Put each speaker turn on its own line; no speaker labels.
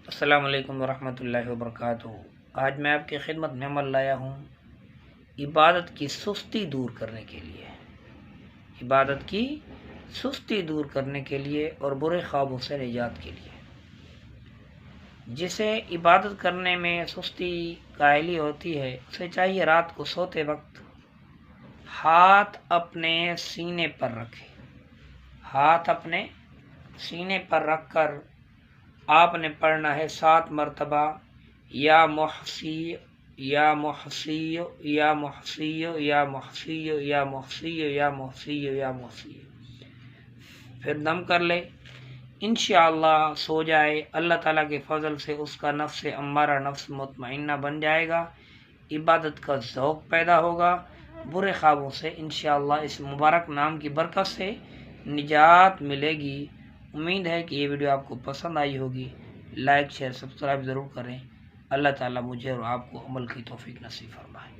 السلام علیکم ورحمۃ اللہ وبرکاتہ۔ آج میں آپ کی خدمت میں عمل لایا ہوں عبادت کی سستی دور کرنے کے لیے، عبادت کی سستی دور کرنے کے لیے اور برے خوابوں سے نجات کے لیے۔ جسے عبادت کرنے میں سستی قائلی ہوتی ہے اسے چاہیے رات کو سوتے وقت ہاتھ اپنے سینے پر رکھے، ہاتھ اپنے سینے پر رکھ کر آپ نے پڑھنا ہے 7 مرتبہ یا محسی یا محسی یا محسی یا محسی یا محسی یا محسی یا محسی، پھر دم کر لے، انشاءاللہ سو جائے۔ اللہ تعالیٰ کے فضل سے اس کا نفس امارہ نفس مطمئنہ بن جائے گا، عبادت کا ذوق پیدا ہوگا، برے خوابوں سے انشاءاللہ اس مبارک نام کی برکت سے نجات ملے گی۔ امید ہے کہ یہ ویڈیو آپ کو پسند آئی ہوگی۔ لائک شیئر سبسکرائب ضرور کریں۔ اللہ تعالیٰ مجھے اور آپ کو عمل کی توفیق نصیب فرمائے۔